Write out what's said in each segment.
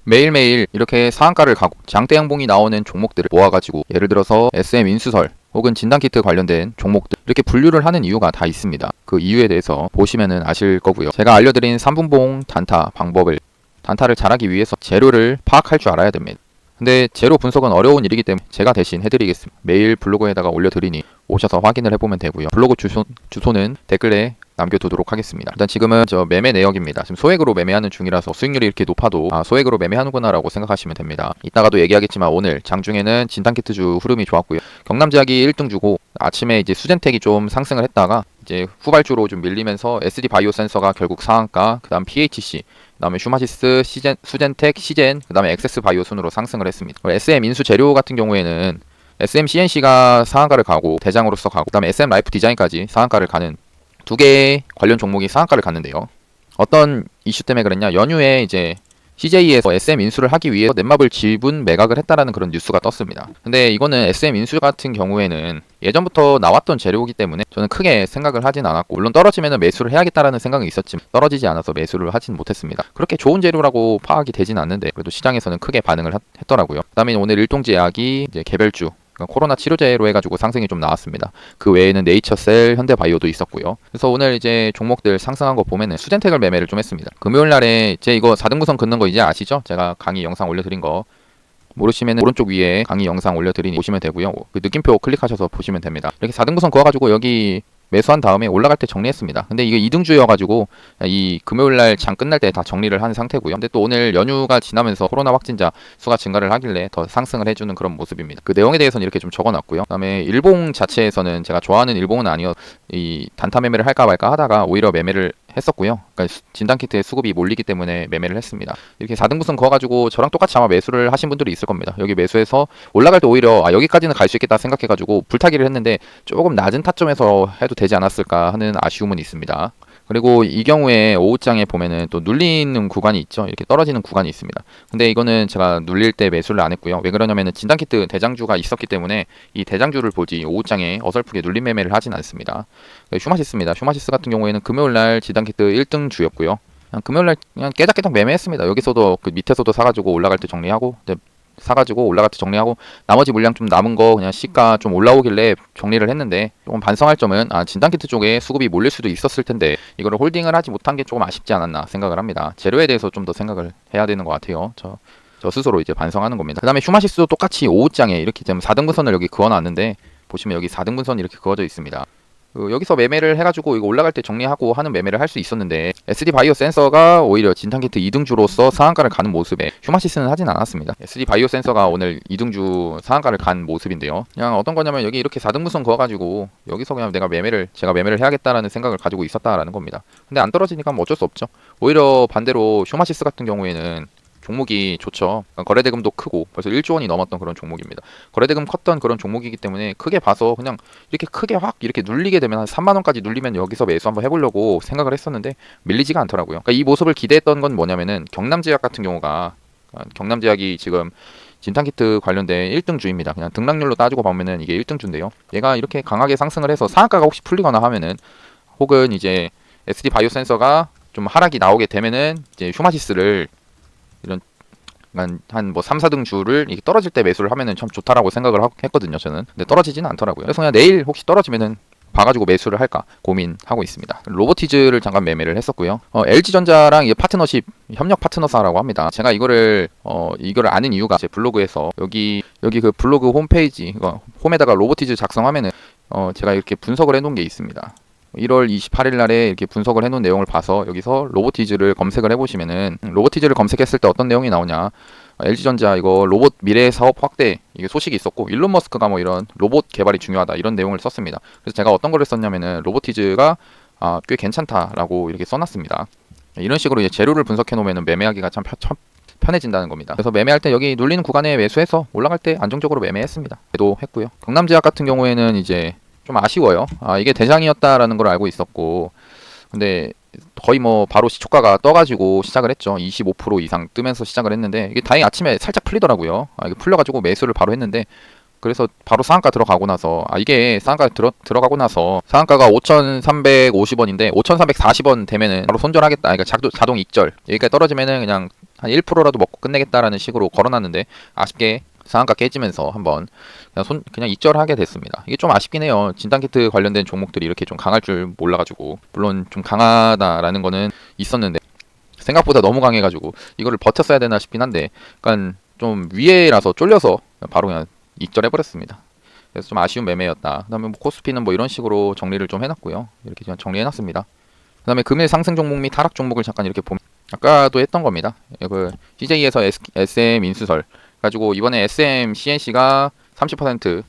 매일매일 이렇게 상한가를 가고 장대 양봉이 나오는 종목들을 모아가지고 예를 들어서 SM 인수설 혹은 진단키트 관련된 종목들 이렇게 분류를 하는 이유가 다 있습니다. 그 이유에 대해서 보시면은 아실 거고요. 제가 알려드린 3분봉 단타 방법을 단타를 잘하기 위해서 재료를 파악할 줄 알아야 됩니다. 근데 재료 분석은 어려운 일이기 때문에 제가 대신 해드리겠습니다. 매일 블로그에다가 올려드리니 오셔서 확인을 해보면 되고요. 블로그 주소는 댓글에 남겨두도록 하겠습니다. 일단 지금은 저 매매 내역입니다. 지금 소액으로 매매하는 중이라서 수익률이 이렇게 높아도 소액으로 매매하는구나 라고 생각하시면 됩니다. 이따가도 얘기하겠지만 오늘 장중에는 진단키트주 흐름이 좋았고요. 경남제약이 1등 주고 아침에 이제 수젠텍이 좀 상승을 했다가 이제 후발주로 좀 밀리면서 SD 바이오 센서가 결국 상한가, 그 다음 PHC, 그 다음에 슈마시스, 수젠텍, 시젠, 그 다음에 엑세스 바이오 순으로 상승을 했습니다. SM 인수 재료 같은 경우에는 SM CNC가 상한가를 가고 대장으로서 가고, 그 다음에 SM 라이프 디자인까지 상한가를 가는 두 개의 관련 종목이 상한가를 갔는데요. 어떤 이슈 때문에 그랬냐? 연휴에 이제 CJ에서 SM 인수를 하기 위해 넷마블 지분 매각을 했다라는 그런 뉴스가 떴습니다. 근데 이거는 SM 인수 같은 경우에는 예전부터 나왔던 재료이기 때문에 저는 크게 생각을 하진 않았고, 물론 떨어지면 매수를 해야겠다라는 생각은 있었지만 떨어지지 않아서 매수를 하진 못했습니다. 그렇게 좋은 재료라고 파악이 되진 않는데 그래도 시장에서는 크게 반응을 했더라고요. 그 다음에 오늘 일동제약이 이제 개별주, 그러니까 코로나 치료제로 해가지고 상승이 좀 나왔습니다. 그 외에는 네이처셀, 현대바이오도 있었고요. 그래서 오늘 이제 종목들 상승한 거 보면은 수젠텍을 매매를 좀 했습니다. 금요일 날에 제 이거 4등분선 긋는 거 이제 아시죠? 제가 강의 영상 올려드린 거 모르시면 오른쪽 위에 강의 영상 올려드리니 보시면 되고요. 그 느낌표 클릭하셔서 보시면 됩니다. 이렇게 4등분선 그어가지고 여기 매수한 다음에 올라갈 때 정리했습니다. 근데 이게 2등주여가지고 이 금요일날 장 끝날 때 다 정리를 한 상태고요. 근데 또 오늘 연휴가 지나면서 코로나 확진자 수가 증가를 하길래 더 상승을 해주는 그런 모습입니다. 그 내용에 대해서는 이렇게 좀 적어놨고요. 그 다음에 일봉 자체에서는 제가 좋아하는 일봉은 아니어 이 단타 매매를 할까 말까 하다가 오히려 매매를 했었고요. 그러니까 진단키트의 수급이 몰리기 때문에 매매를 했습니다. 이렇게 4등분선 그어가지고 저랑 똑같이 아마 매수를 하신 분들이 있을 겁니다. 여기 매수해서 올라갈 때 오히려 여기까지는 갈 수 있겠다 생각해가지고 불타기를 했는데 조금 낮은 타점에서 해도 되지 않았을까 하는 아쉬움은 있습니다. 그리고 이 경우에 오후장에 보면은 또 눌리는 구간이 있죠. 이렇게 떨어지는 구간이 있습니다. 근데 이거는 제가 눌릴 때 매수를 안 했고요. 왜 그러냐면은 진단키트 대장주가 있었기 때문에 이 대장주를 보지 오후장에 어설프게 눌림 매매를 하진 않습니다. 슈마시스입니다. 슈마시스 같은 경우에는 금요일날 진단키트 1등 주였고요. 그냥 금요일날 그냥 깨작깨작 매매했습니다. 여기서도 그 밑에서도 사가지고 올라갈 때 정리하고, 사가지고 올라갈 때 정리하고, 나머지 물량 좀 남은 거 그냥 시가 좀 올라오길래 정리를 했는데, 조금 반성할 점은 진단키트 쪽에 수급이 몰릴 수도 있었을 텐데 이거를 홀딩을 하지 못한 게 조금 아쉽지 않았나 생각을 합니다. 재료에 대해서 좀 더 생각을 해야 되는 것 같아요. 저 스스로 이제 반성하는 겁니다. 그 다음에 슈마시스도 똑같이 오후장에 이렇게 지금 4등분선을 여기 그어놨는데 보시면 여기 4등분선이 이렇게 그어져 있습니다. 여기서 매매를 해가지고 이거 올라갈 때 정리하고 하는 매매를 할 수 있었는데 SD 바이오 센서가 오히려 진단키트 2등주로서 상한가를 가는 모습에 슈마시스는 하진 않았습니다. SD 바이오 센서가 오늘 2등주 상한가를 간 모습인데요. 그냥 어떤 거냐면 여기 이렇게 4등분선 그어가지고 여기서 그냥 제가 매매를 해야겠다라는 생각을 가지고 있었다라는 겁니다. 근데 안 떨어지니까 뭐 어쩔 수 없죠. 오히려 반대로 슈마시스 같은 경우에는 종목이 좋죠. 거래대금도 크고 벌써 1조 원이 넘었던 그런 종목입니다. 거래대금 컸던 그런 종목이기 때문에 크게 봐서 그냥 이렇게 크게 확 이렇게 눌리게 되면 한 3만 원까지 눌리면 여기서 매수 한번 해보려고 생각을 했었는데 밀리지가 않더라고요. 그러니까 이 모습을 기대했던 건 뭐냐면은 경남제약 같은 경우가, 경남제약이 지금 진단키트 관련된 1등주입니다. 그냥 등락률로 따지고 보면은 이게 1등주인데요. 얘가 이렇게 강하게 상승을 해서 상한가가 혹시 풀리거나 하면은, 혹은 이제 SD 바이오 센서가 좀 하락이 나오게 되면은 이제 슈마시스를 이런 한 뭐 3, 4등 주를 이게 떨어질 때 매수를 하면은 참 좋다라고 생각을 했거든요, 저는. 근데 떨어지지는 않더라고요. 그래서 그냥 내일 혹시 떨어지면은 봐가지고 매수를 할까 고민하고 있습니다. 로보티즈를 잠깐 매매를 했었고요. LG전자랑 파트너십, 협력 파트너사라고 합니다. 제가 이거를 아는 이유가 제 블로그에서 여기 그 블로그 홈페이지, 홈에다가 로보티즈 작성하면은 제가 이렇게 분석을 해놓은 게 있습니다. 1월 28일 날에 이렇게 분석을 해놓은 내용을 봐서 여기서 로보티즈를 검색을 해보시면은, 로보티즈를 검색했을 때 어떤 내용이 나오냐, LG전자 이거 로봇 미래 사업 확대 이게 소식이 있었고, 일론 머스크가 뭐 이런 로봇 개발이 중요하다 이런 내용을 썼습니다. 그래서 제가 어떤 거를 썼냐면은 로보티즈가 꽤 괜찮다라고 이렇게 써놨습니다. 이런 식으로 이제 재료를 분석해 놓으면은 매매하기가 참 편해진다는 겁니다. 그래서 매매할 때 여기 눌리는 구간에 매수해서 올라갈 때 안정적으로 매매했습니다. 그래도 했고요. 경남제약 같은 경우에는 이제 좀 아쉬워요. 이게 대장이었다라는 걸 알고 있었고, 근데 거의 뭐 바로 시초가가 떠가지고 시작을 했죠. 25% 이상 뜨면서 시작을 했는데 이게 다행히 아침에 살짝 풀리더라고요. 이게 풀려가지고 매수를 바로 했는데, 그래서 바로 상한가 들어가고 나서 이게 상한가 들어가고 나서 상한가가 5,350원인데 5,340원 되면은 바로 손절하겠다. 그러니까 자동 익절. 여기까지 떨어지면은 그냥 한 1%라도 먹고 끝내겠다라는 식으로 걸어놨는데 아쉽게 상한가 깨지면서 한번 그냥 익절하게 됐습니다. 이게 좀 아쉽긴 해요. 진단키트 관련된 종목들이 이렇게 좀 강할 줄 몰라가지고, 물론 좀 강하다라는 거는 있었는데 생각보다 너무 강해가지고 이거를 버텼어야 되나 싶긴 한데, 약간 좀 위에라서 쫄려서 바로 그냥 익절해버렸습니다. 그래서 좀 아쉬운 매매였다. 그 다음에 뭐 코스피는 뭐 이런 식으로 정리를 좀 해놨고요. 이렇게 그냥 정리해놨습니다. 그 다음에 금일 상승 종목 및 하락 종목을 잠깐 이렇게 보면, 아까도 했던 겁니다. 그 CJ에서 SM 인수설 가지고 이번에 SM CNC가 30%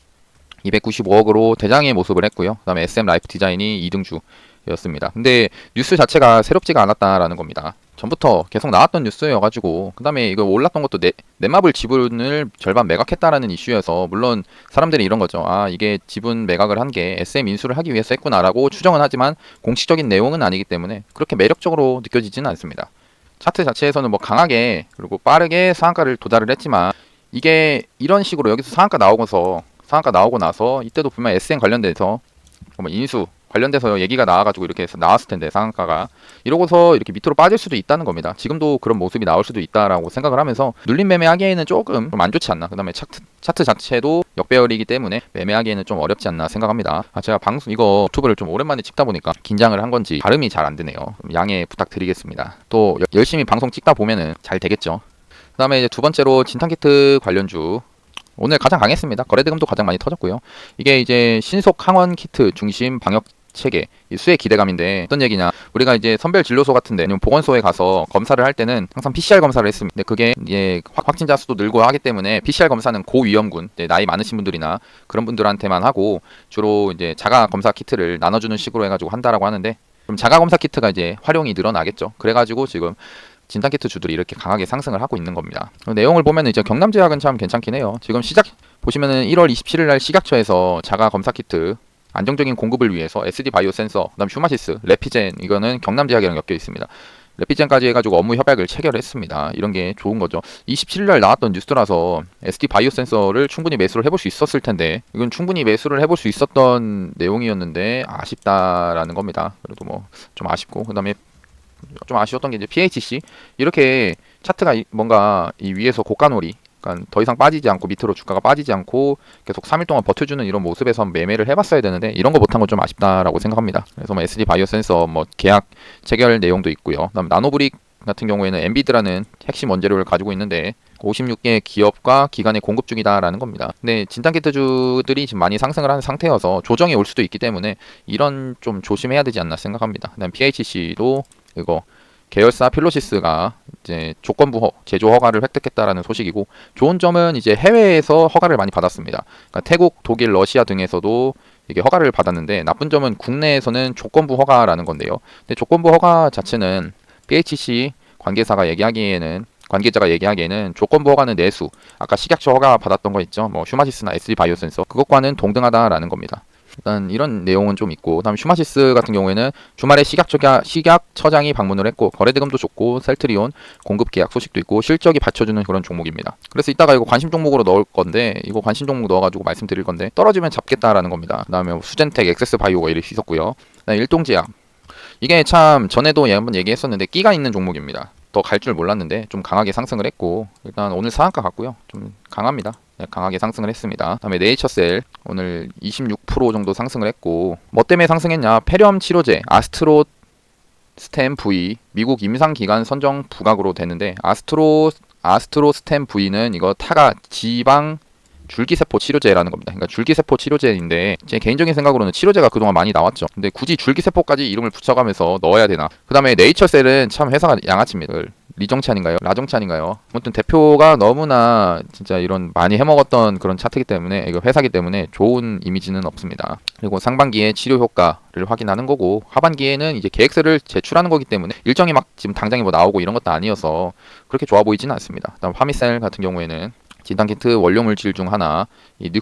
295억으로 대장의 모습을 했고요. 그 다음에 SM 라이프 디자인이 2등주였습니다. 근데 뉴스 자체가 새롭지가 않았다라는 겁니다. 전부터 계속 나왔던 뉴스여가지고, 그 다음에 이거 올랐던 것도 넷마블 지분을 절반 매각했다라는 이슈여서, 물론 사람들이 이런 거죠. 아, 이게 지분 매각을 한 게 SM 인수를 하기 위해서 했구나라고 추정은 하지만 공식적인 내용은 아니기 때문에 그렇게 매력적으로 느껴지지는 않습니다. 차트 자체에서는 뭐 강하게 그리고 빠르게 상한가를 도달을 했지만, 이게 이런 식으로 여기서 상한가 나오고 나서 이때도 보면 SM 관련돼서 뭐 인수 관련돼서 얘기가 나와가지고 이렇게 해서 나왔을 텐데, 상한가가 이러고서 이렇게 밑으로 빠질 수도 있다는 겁니다. 지금도 그런 모습이 나올 수도 있다라고 생각을 하면서 눌림 매매하기에는 조금 좀 안 좋지 않나. 그 다음에 차트 자체도 역배열이기 때문에 매매하기에는 좀 어렵지 않나 생각합니다. 제가 이거 유튜브를 좀 오랜만에 찍다 보니까 긴장을 한 건지 발음이 잘 안 되네요. 양해 부탁드리겠습니다. 또 열심히 방송 찍다 보면은 잘 되겠죠. 그 다음에 이제 두 번째로 진탄키트 관련주, 오늘 가장 강했습니다. 거래대금도 가장 많이 터졌고요. 이게 이제 신속 항원 키트 중심 방역 체계, 이 수의 기대감인데, 어떤 얘기냐, 우리가 이제 선별 진료소 같은데 아니면 보건소에 가서 검사를 할 때는 항상 PCR 검사를 했습니다. 근데 그게 이제 확진자 수도 늘고 하기 때문에 PCR 검사는 고위험군, 나이 많으신 분들이나 그런 분들한테만 하고, 주로 이제 자가 검사 키트를 나눠주는 식으로 해가지고 한다라고 하는데, 그럼 자가 검사 키트가 이제 활용이 늘어나겠죠. 그래가지고 지금 진단키트 주들이 이렇게 강하게 상승을 하고 있는 겁니다. 내용을 보면 이제 경남제약은 참 괜찮긴 해요. 지금 보시면은 1월 27일 날 식약처에서 자가 검사 키트 안정적인 공급을 위해서 SD 바이오 센서, 그다음 휴마시스, 레피젠, 이거는 경남제약이랑 엮여 있습니다. 레피젠까지 해가지고 업무 협약을 체결했습니다. 이런 게 좋은 거죠. 27일 날 나왔던 뉴스라서 SD 바이오 센서를 충분히 매수를 해볼 수 있었을 텐데, 이건 충분히 매수를 해볼 수 있었던 내용이었는데 아쉽다라는 겁니다. 그래도 뭐 좀 아쉽고, 그다음에 좀 아쉬웠던 게 이제 PHC 이렇게 차트가 뭔가 이 위에서 고가놀이, 그러니까 더 이상 빠지지 않고 밑으로 주가가 빠지지 않고 계속 3일 동안 버텨주는 이런 모습에서 매매를 해봤어야 되는데, 이런 거 못한 건 좀 아쉽다라고 생각합니다. 그래서 뭐 SD 바이오 센서 뭐 계약 체결 내용도 있고요. 그다음 나노브릭 같은 경우에는 엔비드라는 핵심 원재료를 가지고 있는데 56개 기업과 기관에 공급 중이다라는 겁니다. 근데 진단키트주들이 지금 많이 상승을 하는 상태여서 조정이 올 수도 있기 때문에 이런 좀 조심해야 되지 않나 생각합니다. 그다음 PHC도 이거 계열사 필로시스가 이제 조건부 제조 허가를 획득했다라는 소식이고, 좋은 점은 이제 해외에서 허가를 많이 받았습니다. 그러니까 태국, 독일, 러시아 등에서도 이게 허가를 받았는데, 나쁜 점은 국내에서는 조건부 허가라는 건데요. 근데 조건부 허가 자체는 PHC 관계자가 얘기하기에는 조건부 허가는 내수, 아까 식약처 허가 받았던 거 있죠, 뭐 휴마시스나 SD 바이오센서, 그것과는 동등하다라는 겁니다. 일단 이런 내용은 좀 있고, 그다음 휴마시스 같은 경우에는 주말에 식약처장이 방문을 했고, 거래대금도 좋고, 셀트리온 공급 계약 소식도 있고, 실적이 받쳐주는 그런 종목입니다. 그래서 이따가 이거 관심 종목으로 넣을 건데, 이거 관심 종목 넣어가지고 말씀드릴 건데, 떨어지면 잡겠다라는 겁니다. 그다음에 수젠텍, 엑세스 바이오가 이렇게 있었고요. 그다음에 일동제약, 이게 참 전에도 한번 얘기했었는데 끼가 있는 종목입니다. 더 갈 줄 몰랐는데 좀 강하게 상승을 했고, 일단 오늘 상한가 같고요. 좀 강합니다. 강하게 상승을 했습니다. 그다음에 네이처셀 오늘 26% 정도 상승을 했고, 뭐 때문에 상승했냐? 폐렴 치료제 아스트로스템 V 미국 임상기관 선정 부각으로 되는데, 아스트로스템 V는 이거 타가 지방 줄기세포 치료제라는 겁니다. 그러니까 줄기세포 치료제인데, 제 개인적인 생각으로는 치료제가 그동안 많이 나왔죠. 근데 굳이 줄기세포까지 이름을 붙여가면서 넣어야 되나? 그 다음에 네이처셀은 참 회사가 양아치입니다. 리정찬인가요? 라정찬인가요? 아무튼 대표가 너무나 진짜 이런 많이 해먹었던 그런 차트기 때문에, 이거 회사기 때문에 좋은 이미지는 없습니다. 그리고 상반기에 치료 효과를 확인하는 거고, 하반기에는 이제 계획서를 제출하는 거기 때문에 일정이 막 지금 당장에 뭐 나오고 이런 것도 아니어서 그렇게 좋아 보이지는 않습니다. 그다음 파미셀 같은 경우에는 진단키트 원료 물질 중 하나, 이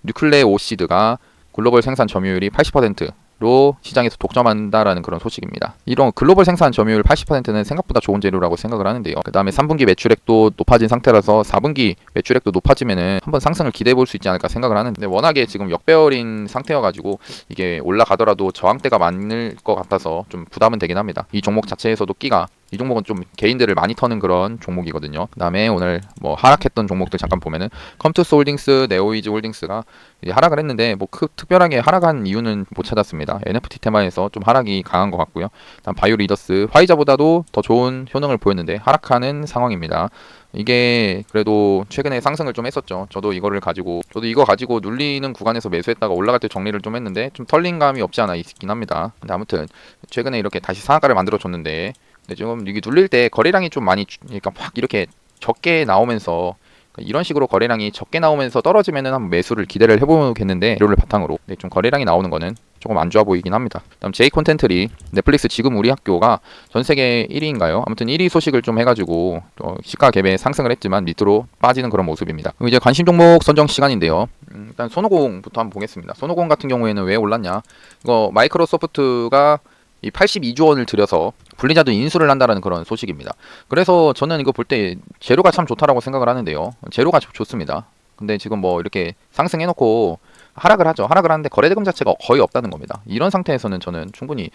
뉴클레오시드가 글로벌 생산 점유율이 80%로 시장에서 독점한다라는 그런 소식입니다. 이런 글로벌 생산 점유율 80%는 생각보다 좋은 재료라고 생각을 하는데요. 그 다음에 3분기 매출액도 높아진 상태라서 4분기 매출액도 높아지면은 한번 상승을 기대해 볼 수 있지 않을까 생각을 하는데, 워낙에 지금 역배열인 상태여가지고 이게 올라가더라도 저항대가 많을 것 같아서 좀 부담은 되긴 합니다. 이 종목 자체에서도 끼가 이 종목은 좀 개인들을 많이 터는 그런 종목이거든요. 그다음에 오늘 뭐 하락했던 종목들 잠깐 보면은 컴투스 홀딩스, 네오이즈 홀딩스가 이제 하락을 했는데 뭐 특별하게 하락한 이유는 못 찾았습니다. NFT 테마에서 좀 하락이 강한 것 같고요. 다음 바이오 리더스, 화이자보다도 더 좋은 효능을 보였는데 하락하는 상황입니다. 이게 그래도 최근에 상승을 좀 했었죠. 저도 이거 가지고 눌리는 구간에서 매수했다가 올라갈 때 정리를 좀 했는데 좀 털린 감이 없지 않아 있긴 합니다. 근데 아무튼 최근에 이렇게 다시 상한가를 만들어 줬는데 지금 이게 눌릴 때 거래량이 좀 많이 그러니까 막 이렇게 적게 나오면서 이런 식으로 거래량이 적게 나오면서 떨어지면은 한번 매수를 기대를 해보겠는데 재료를 바탕으로 근데 좀 거래량이 나오는 거는 조금 안 좋아 보이긴 합니다. 다음 J 콘텐트리 넷플릭스 지금 우리 학교가 전 세계 1위인가요? 아무튼 1위 소식을 좀 해가지고 시가 갭에 상승을 했지만 밑으로 빠지는 그런 모습입니다. 그럼 이제 관심 종목 선정 시간인데요. 일단 손오공부터 한번 보겠습니다. 손오공 같은 경우에는 왜 올랐냐? 이거 마이크로소프트가 이 82조 원을 들여서 블리자드 인수를 한다라는 그런 소식입니다. 그래서 저는 이거 볼 때 재료가 참 좋다라고 생각을 하는데요. 재료가 좋습니다. 근데 지금 뭐 이렇게 상승해놓고 하락을 하죠. 하락을 하는데 거래대금 자체가 거의 없다는 겁니다. 이런 상태에서는 저는 충분히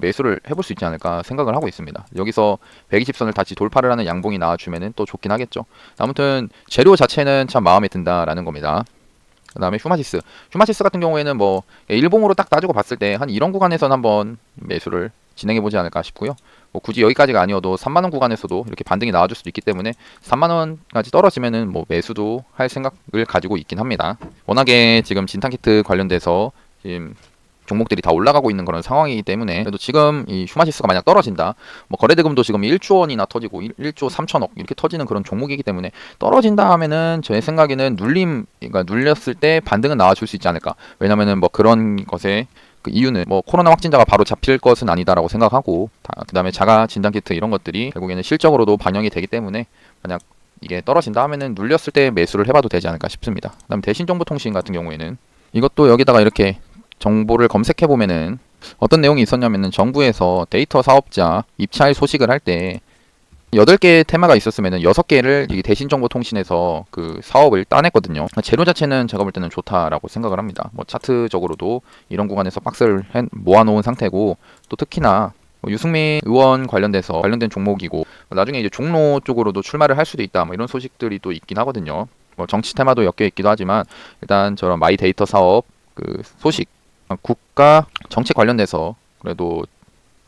매수를 해볼 수 있지 않을까 생각을 하고 있습니다. 여기서 120선을 다시 돌파를 하는 양봉이 나와주면은 또 좋긴 하겠죠. 아무튼 재료 자체는 참 마음에 든다라는 겁니다. 그 다음에 휴마시스 같은 경우에는 뭐 일봉으로 딱 따지고 봤을 때 한 이런 구간에서는 한번 매수를 진행해보지 않을까 싶고요. 뭐 굳이 여기까지가 아니어도 3만원 구간에서도 이렇게 반등이 나와줄 수도 있기 때문에 3만원까지 떨어지면은 뭐 매수도 할 생각을 가지고 있긴 합니다. 워낙에 지금 진탕키트 관련돼서 지금 종목들이 다 올라가고 있는 그런 상황이기 때문에 그래도 지금 이 휴마시스가 만약 떨어진다 뭐 거래대금도 지금 1조 원이나 터지고 1조 3천억 이렇게 터지는 그런 종목이기 때문에 떨어진다 하면은 제 생각에는 그러니까 눌렸을 때 반등은 나와줄 수 있지 않을까. 왜냐면은 뭐 그런 것에 그 이유는 뭐 코로나 확진자가 바로 잡힐 것은 아니다라고 생각하고 그 다음에 자가 진단키트 이런 것들이 결국에는 실적으로도 반영이 되기 때문에 만약 이게 떨어진다 하면은 눌렸을 때 매수를 해봐도 되지 않을까 싶습니다. 그 다음에 대신정보통신 같은 경우에는 이것도 여기다가 이렇게 정보를 검색해 보면은 어떤 내용이 있었냐면은 정부에서 데이터 사업자 입찰 소식을 할 때 8개 테마가 있었으면은 6개를 대신정보통신에서 그 사업을 따냈거든요. 재료 자체는 제가 볼 때는 좋다라고 생각을 합니다. 뭐 차트적으로도 이런 구간에서 박스를 모아놓은 상태고 또 특히나 유승민 의원 관련된 종목이고 나중에 이제 종로 쪽으로도 출마를 할 수도 있다 뭐 이런 소식들이 또 있긴 하거든요. 뭐 정치 테마도 엮여 있기도 하지만 일단 저런 마이 데이터 사업 그 소식 국가 정책 관련돼서 그래도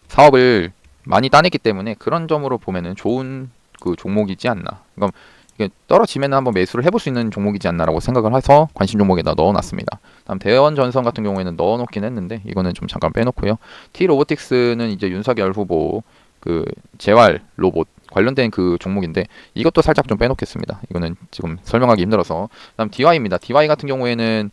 사업을 많이 따냈기 때문에 그런 점으로 보면은 좋은 그 종목이지 않나. 그럼 이게 떨어지면 한번 매수를 해볼 수 있는 종목이지 않나라고 생각을 해서 관심 종목에다 넣어놨습니다. 다음 대원전선 같은 경우에는 넣어놓긴 했는데 이거는 좀 잠깐 빼놓고요. T 로보틱스는 이제 윤석열 후보 그 재활 로봇 관련된 그 종목인데 이것도 살짝 좀 빼놓겠습니다. 이거는 지금 설명하기 힘들어서. 다음 DY입니다. DY 같은 경우에는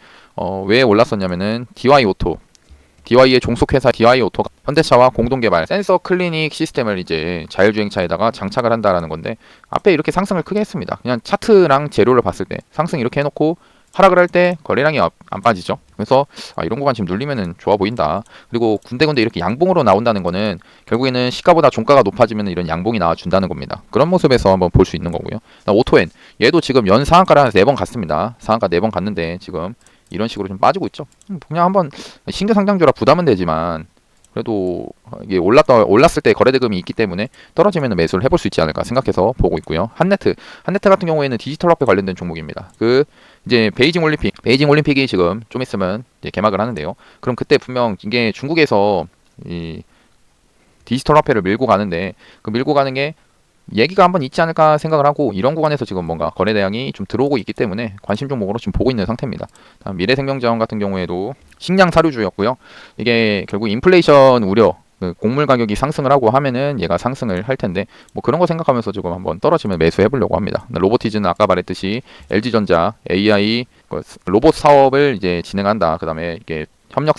왜 올랐었냐면은 DY의 종속회사 DY오토가 현대차와 공동개발 센서 클리닉 시스템을 이제 자율주행차에다가 장착을 한다라는 건데 앞에 이렇게 상승을 크게 했습니다. 그냥 차트랑 재료를 봤을 때 상승 이렇게 해놓고 하락을 할 때 거래량이 안 빠지죠. 그래서 이런 구간 지금 눌리면은 좋아 보인다. 그리고 군데군데 이렇게 양봉으로 나온다는 거는 결국에는 시가보다 종가가 높아지면 이런 양봉이 나와준다는 겁니다. 그런 모습에서 한번 볼 수 있는 거고요. 오토엔 얘도 지금 연 상한가를 4번 갔습니다. 상한가 4번 갔는데 지금 이런 식으로 좀 빠지고 있죠. 그냥 한번 신규 상장주라 부담은 되지만 그래도 이게 올랐을 때 거래대금이 있기 때문에 떨어지면 매수를 해볼 수 있지 않을까 생각해서 보고 있고요. 한네트 같은 경우에는 디지털 화폐 관련된 종목입니다. 그 이제 베이징 올림픽이 지금 좀 있으면 이제 개막을 하는데요. 그럼 그때 분명 이게 중국에서 이 디지털 화폐를 밀고 가는데 그 밀고 가는 게 얘기가 한번 있지 않을까 생각을 하고 이런 구간에서 지금 뭔가 거래 대량이 좀 들어오고 있기 때문에 관심 종목으로 지금 보고 있는 상태입니다. 다음 미래생명자원 같은 경우에도 식량 사료주였고요. 이게 결국 인플레이션 우려 곡물 가격이 상승을 하고 하면은 얘가 상승을 할 텐데 뭐 그런 거 생각하면서 지금 한번 떨어지면 매수해 보려고 합니다. 로보티즈는 아까 말했듯이 LG전자 AI 로봇 사업을 이제 진행한다. 그다음에 이게 협력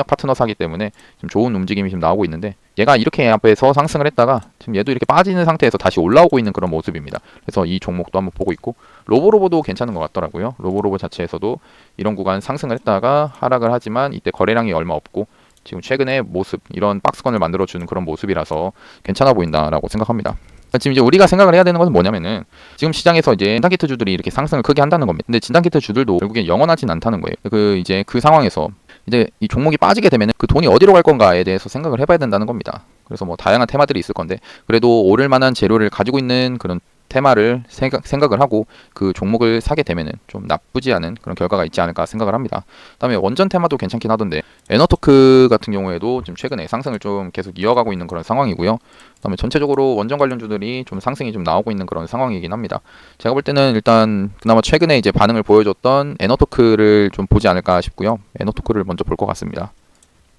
파트너사기 때문에 좀 좋은 움직임이 지금 나오고 있는데 얘가 이렇게 앞에서 상승을 했다가 지금 얘도 이렇게 빠지는 상태에서 다시 올라오고 있는 그런 모습입니다. 그래서 이 종목도 한번 보고 있고 로보로보도 괜찮은 것 같더라고요. 로보로보 자체에서도 이런 구간 상승을 했다가 하락을 하지만 이때 거래량이 얼마 없고 지금 최근에 모습 이런 박스권을 만들어주는 그런 모습이라서 괜찮아 보인다라고 생각합니다. 지금 이제 우리가 생각을 해야 되는 것은 뭐냐면은 지금 시장에서 이제 진단키트 주들이 이렇게 상승을 크게 한다는 겁니다. 근데 진단키트 주들도 결국엔 영원하진 않다는 거예요. 그 이제 그 상황에서 이제 이 종목이 빠지게 되면 그 돈이 어디로 갈 건가에 대해서 생각을 해봐야 된다는 겁니다. 그래서 뭐 다양한 테마들이 있을 건데 그래도 오를 만한 재료를 가지고 있는 그런 테마를 생각을 하고 그 종목을 사게 되면은 좀 나쁘지 않은 그런 결과가 있지 않을까 생각을 합니다. 그다음에 원전 테마도 괜찮긴 하던데 에너토크 같은 경우에도 지금 최근에 상승을 좀 계속 이어가고 있는 그런 상황이고요. 그다음에 전체적으로 원전 관련주들이 좀 상승이 좀 나오고 있는 그런 상황이긴 합니다. 제가 볼 때는 일단 그나마 최근에 이제 반응을 보여줬던 에너토크를 좀 보지 않을까 싶고요. 에너토크를 먼저 볼 것 같습니다.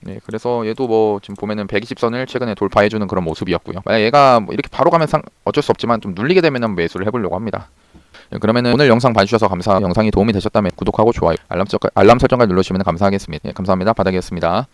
네, 그래서 얘도 뭐 지금 보면은 120선을 최근에 돌파해주는 그런 모습이었고요. 만약 얘가 뭐 이렇게 바로 가면 어쩔 수 없지만 좀 눌리게 되면은 매수를 해보려고 합니다. 네, 그러면은 오늘 영상 봐주셔서 영상이 도움이 되셨다면 구독하고 좋아요, 알람 설정까지 눌러주시면 감사하겠습니다. 네, 감사합니다. 바닥이었습니다.